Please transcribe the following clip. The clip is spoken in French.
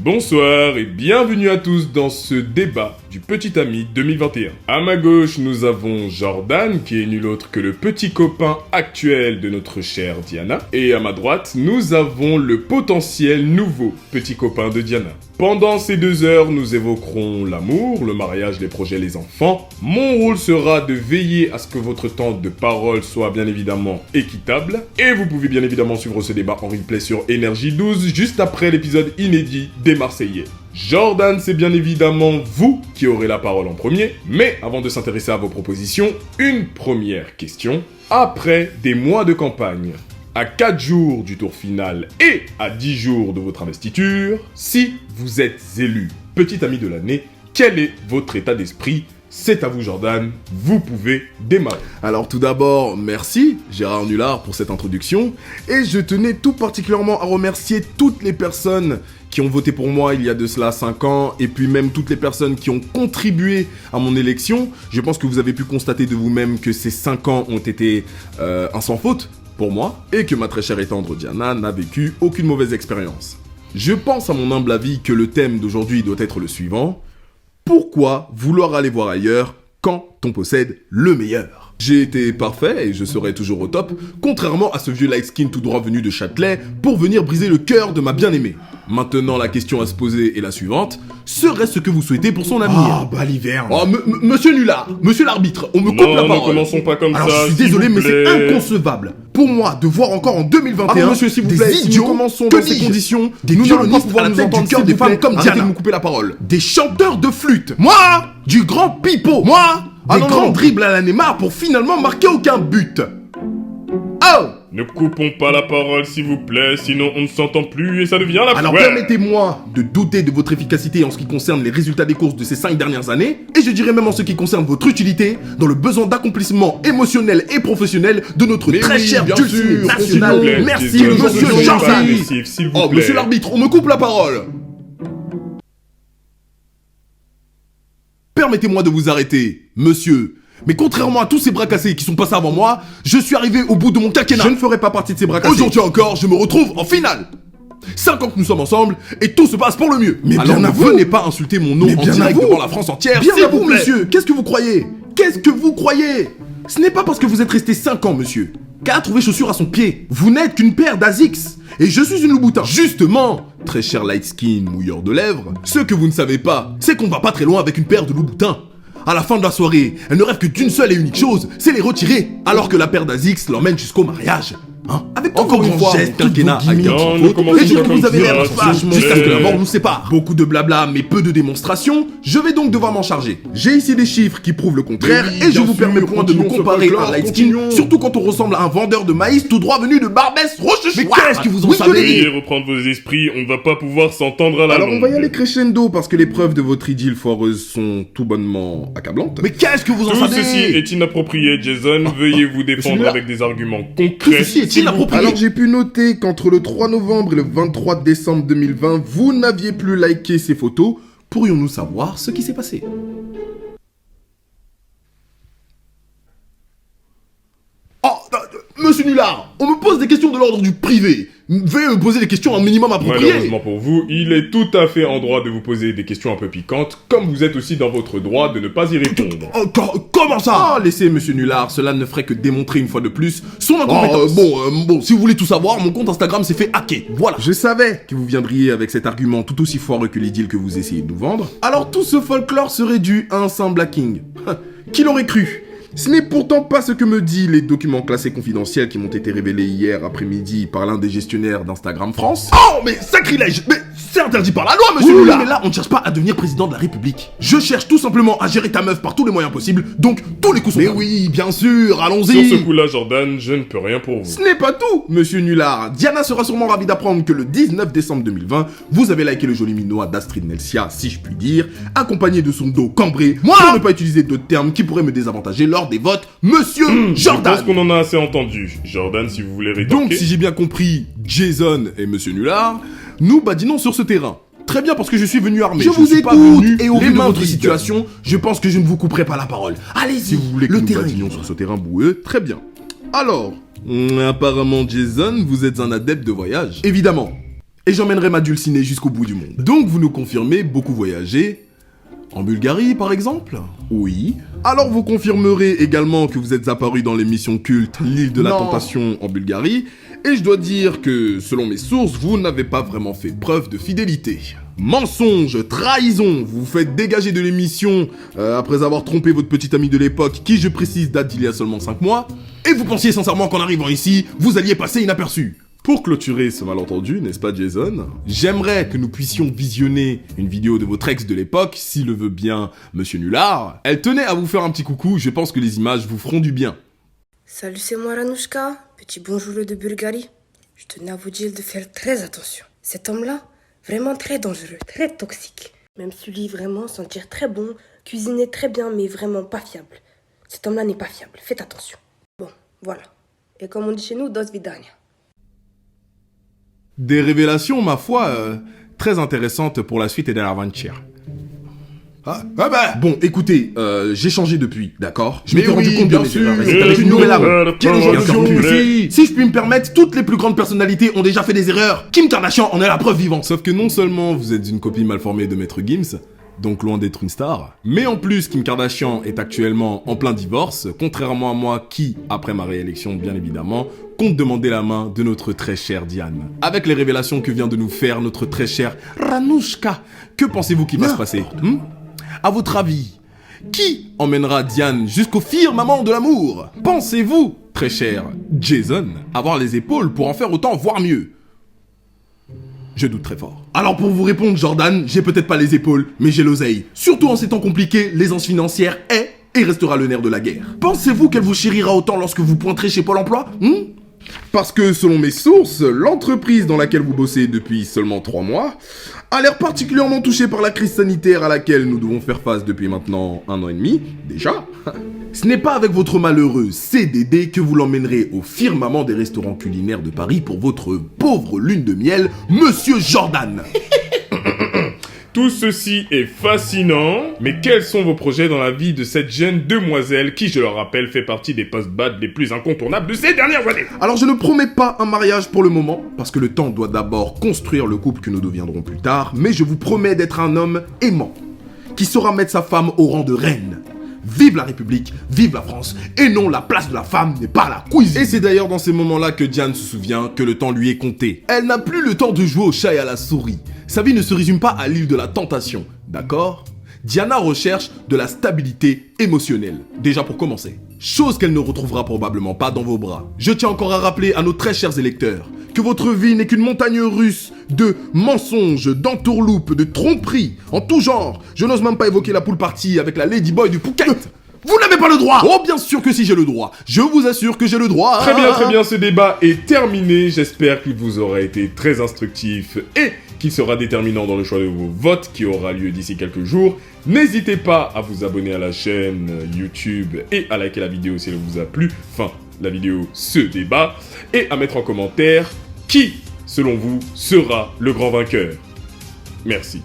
Bonsoir et bienvenue à tous dans ce débat du Petit Ami 2021. À ma gauche, nous avons Jordan, qui est nul autre que le petit copain actuel de notre chère Diana. Et à ma droite, nous avons le potentiel nouveau petit copain de Diana. Pendant ces 2 heures, nous évoquerons l'amour, le mariage, les projets, les enfants. Mon rôle sera de veiller à ce que votre temps de parole soit bien évidemment équitable. Et vous pouvez bien évidemment suivre ce débat en replay sur Énergie 12, juste après l'épisode inédit des Marseillais. Jordan, c'est bien évidemment vous qui aurez la parole en premier, mais avant de s'intéresser à vos propositions, une première question. Après des mois de campagne, à 4 jours du tour final et à 10 jours de votre investiture, si vous êtes élu petit ami de l'année, quel est votre état d'esprit ? C'est à vous Jordan, vous pouvez démarrer. Alors tout d'abord, merci Gérard Nullard pour cette introduction, et je tenais tout particulièrement à remercier toutes les personnes qui ont voté pour moi il y a de cela 5 ans, et puis même toutes les personnes qui ont contribué à mon élection. Je pense que vous avez pu constater de vous-même que ces 5 ans ont été un sans faute pour moi, et que ma très chère et tendre Diana n'a vécu aucune mauvaise expérience. Je pense à mon humble avis que le thème d'aujourd'hui doit être le suivant: pourquoi vouloir aller voir ailleurs quand on possède le meilleur ? J'ai été parfait et je serai toujours au top, contrairement à ce vieux light skin tout droit venu de Châtelet pour venir briser le cœur de ma bien-aimée. Maintenant, la question à se poser est la suivante: serait-ce ce que vous souhaitez pour son avenir ? Ah, bah l'hiver. Oh, monsieur Nullard, monsieur l'arbitre, on me coupe la parole. Non, ne commençons pas comme Alors, ça, je suis s'il désolé, vous mais c'est plaît. inconcevable. Pour moi, de voir encore en 2021 monsieur, s'il vous des plaît, si idiots nous commençons que dans ces dis-je, conditions, des nous n'allons pas violonistes pouvoir à la nous tête du entendre, cœur s'il des vous plaît. femmes comme Arrêtez Diana. de me couper la parole. Des chanteurs de flûte. Moi, du grand pipeau. Moi, des grands dribbles à la Neymar pour finalement marquer aucun but. Oh! Ne coupons pas la parole s'il vous plaît, sinon on ne s'entend plus et ça devient la Alors poire. permettez-moi de douter de votre efficacité en ce qui concerne les résultats des courses de ces 5 dernières années, et je dirais même en ce qui concerne votre utilité dans le besoin d'accomplissement émotionnel et professionnel de notre très oui, cher bien dulciné sûr, national. s'il vous plaît, Merci, Jason, monsieur ne soyez pas Jordan. agressif, s'il vous Oh, plaît. monsieur l'arbitre, on me coupe la parole. Permettez-moi de vous arrêter, monsieur. Mais contrairement à tous ces bras cassés qui sont passés avant moi, je suis arrivé au bout de mon quinquennat. Je ne ferai pas partie de ces bras cassés. Aujourd'hui encore, je me retrouve en finale. 5 ans que nous sommes ensemble, et tout se passe pour le mieux. Mais alors bien ne à vous. venez pas insulter mon nom Mais en bien à direct vous. devant la France entière, Bien s'il à vous, plaît. monsieur. Qu'est-ce que vous croyez? Qu'est-ce que vous croyez? Ce n'est pas parce que vous êtes resté 5 ans, monsieur, qu'à trouver chaussure à son pied. Vous n'êtes qu'une paire d'Asics, et je suis une Louboutin. Justement, très cher light skin mouilleur de lèvres, ce que vous ne savez pas, c'est qu'on va pas très loin avec une paire de Louboutins. À la fin de la soirée, elle ne rêve que d'une seule et unique chose, c'est les retirer, alors que la paire d'Asics l'emmène jusqu'au mariage. Hein? Avec encore une fois, mon quinquennat a été Non, sans ne faute, commençons et dire pas que vous comme avez ça, l'air s'il fâche vous jusqu'à ce que la plaît. mort nous sépare. Beaucoup de blabla, mais peu de démonstrations, je vais donc devoir m'en charger. J'ai ici des chiffres qui prouvent le contraire, Mais oui, et je bien vous sûr, permets point de me continuons ce comparer à folklore, un light skin, continuons. surtout quand on ressemble à un vendeur de maïs tout droit venu de Barbès Rochechouart. Mais qu'est-ce que vous en Oui, je l'ai savez? dit. Veuillez reprendre vos esprits, on ne va pas pouvoir s'entendre à la Alors on longue. va y aller crescendo parce que les preuves de votre idylle foireuse sont tout bonnement accablantes. Mais qu'est-ce que vous en Tout savez? ceci est inapproprié, Jason. Veuillez vous défendre Nullard. avec des arguments Tout concrets. ceci est s'il vous inapproprié. plaît. Alors j'ai pu noter qu'entre le 3 novembre et le 23 décembre 2020, vous n'aviez plus liké ces photos. Pourrions-nous savoir ce qui s'est passé? Oh, monsieur Nullard, on me pose des questions de l'ordre du privé. Veuillez me poser des questions un minimum appropriées. Malheureusement pour vous, il est tout à fait en droit de vous poser des questions un peu piquantes, comme vous êtes aussi dans votre droit de ne pas y répondre. Oh, comment ça? Ah, laissez monsieur Nullard, cela ne ferait que démontrer une fois de plus son Oh, incompétence. bon, si vous voulez tout savoir, mon compte Instagram s'est fait hacker. Voilà. Je savais que vous viendriez avec cet argument tout aussi foireux que l'idylle que vous essayez de nous vendre. Alors tout ce folklore serait dû à un saint Blacking. Qui l'aurait cru? Ce n'est pourtant pas ce que me disent les documents classés confidentiels qui m'ont été révélés hier après-midi par l'un des gestionnaires d'Instagram France. Oh, mais sacrilège! Mais c'est interdit par la loi, monsieur Oui, Nullard. mais là, on ne cherche pas à devenir président de la République. Je cherche tout simplement à gérer ta meuf par tous les moyens possibles, donc tous les coups sont Mais permis. oui, bien sûr, Sur allons-y. ce coup-là, Jordan, je ne peux rien pour vous. Ce n'est pas tout, monsieur Nullard. Diana sera sûrement ravie d'apprendre que le 19 décembre 2020, vous avez liké le joli minois d'Astrid Nelsia, si je puis dire, accompagné de son dos cambré, Moi pour ne pas utiliser d'autres termes qui pourraient me désavantager lors des votes, monsieur Je Jordan. pense qu'on en a assez entendu. Jordan, si vous voulez rétorquer. Donc, si j'ai bien compris, Jason et monsieur Nullard, nous badinons sur ce terrain. Très bien, parce que je suis venu armé. Je vous suis pas écoute, venu et au les vu de mains votre vides. situation, je pense que je ne vous couperai pas la parole. Allez-y, Si vous voulez que le nous terrain. badinions sur ce terrain boueux, très bien. Alors, apparemment Jason, vous êtes un adepte de voyage. Évidemment. et j'emmènerai ma dulcinée jusqu'au bout du monde. Donc vous nous confirmez beaucoup voyager en Bulgarie par exemple? Oui. Alors vous confirmerez également que vous êtes apparu dans l'émission culte L'île de la Tentation en Bulgarie, et je dois dire que selon mes sources, vous n'avez pas vraiment fait preuve de fidélité. Mensonge, trahison, vous vous faites dégager de l'émission après avoir trompé votre petit ami de l'époque, qui je précise date d'il y a seulement 5 mois, et vous pensiez sincèrement qu'en arrivant ici, vous alliez passer inaperçu. Pour clôturer ce malentendu, n'est-ce pas Jason? J'aimerais que nous puissions visionner une vidéo de votre ex de l'époque, s'il le veut bien Monsieur Nulard. Elle tenait à vous faire un petit coucou, je pense que les images vous feront du bien. Salut, c'est moi Ranouchka, petit bonjour de Bulgarie. Je tenais à vous dire de faire très attention. Cet homme-là, vraiment très dangereux, très toxique. Même celui vraiment sentir très bon, cuisiner très bien, mais vraiment pas fiable. Cet homme-là n'est pas fiable, faites attention. Bon, voilà. Et comme on dit chez nous, dos vidania. Des révélations, ma foi, très intéressantes pour la suite et de l'aventure. Bon, écoutez, j'ai changé depuis, d'accord? Je m'étais rendu compte de mes erreurs, et c'est avec une nouvelle âme. Quelle aujourd'hui? Si je puis me permettre, toutes les plus grandes personnalités ont déjà fait des erreurs. Kim Kardashian en est la preuve vivante. Sauf que non seulement vous êtes une copie mal formée de Maître Gims, donc loin d'être une star, mais en plus Kim Kardashian est actuellement en plein divorce, contrairement à moi qui, après ma réélection bien évidemment, compte demander la main de notre très chère Diane. Avec les révélations que vient de nous faire notre très chère Ranouchka, que pensez-vous qu'il va se passer? À votre avis, qui emmènera Diane jusqu'au firmament de l'amour? Pensez-vous, très cher Jason, avoir les épaules pour en faire autant, voire mieux? Je doute très fort. Alors pour vous répondre, Jordan, j'ai peut-être pas les épaules, mais j'ai l'oseille. Surtout en ces temps compliqués, l'aisance financière est et restera le nerf de la guerre. Pensez-vous qu'elle vous chérira autant lorsque vous pointerez chez Pôle emploi? Parce que selon mes sources, l'entreprise dans laquelle vous bossez depuis seulement 3 mois a l'air particulièrement touchée par la crise sanitaire à laquelle nous devons faire face depuis maintenant 1 an et demi, déjà. Ce n'est pas avec votre malheureux CDD que vous l'emmènerez au firmament des restaurants culinaires de Paris pour votre pauvre lune de miel, Monsieur Jordan. Tout ceci est fascinant, mais quels sont vos projets dans la vie de cette jeune demoiselle qui, je le rappelle, fait partie des post-bad les plus incontournables de ces dernières années? Alors je ne promets pas un mariage pour le moment, parce que le temps doit d'abord construire le couple que nous deviendrons plus tard, mais je vous promets d'être un homme aimant, qui saura mettre sa femme au rang de reine. Vive la République, vive la France, et non la place de la femme n'est pas la cuisine. Et c'est d'ailleurs dans ces moments-là que Diane se souvient que le temps lui est compté. Elle n'a plus le temps de jouer au chat et à la souris. Sa vie ne se résume pas à l'île de la tentation, d'accord? Diana recherche de la stabilité émotionnelle, déjà pour commencer. Chose qu'elle ne retrouvera probablement pas dans vos bras. Je tiens encore à rappeler à nos très chers électeurs que votre vie n'est qu'une montagne russe de mensonges, d'entourloupes, de tromperies, en tout genre. Je n'ose même pas évoquer la pool party avec la Ladyboy du Phuket. Vous n'avez pas le droit! Oh, bien sûr que si j'ai le droit. Je vous assure que j'ai le droit. Très bien, ce débat est terminé. J'espère qu'il vous aura été très instructif et qu'il sera déterminant dans le choix de vos votes qui aura lieu d'ici quelques jours. N'hésitez pas à vous abonner à la chaîne YouTube et à liker la vidéo si elle vous a plu. Enfin, la vidéo, ce débat. Et à mettre en commentaire qui, selon vous, sera le grand vainqueur. Merci.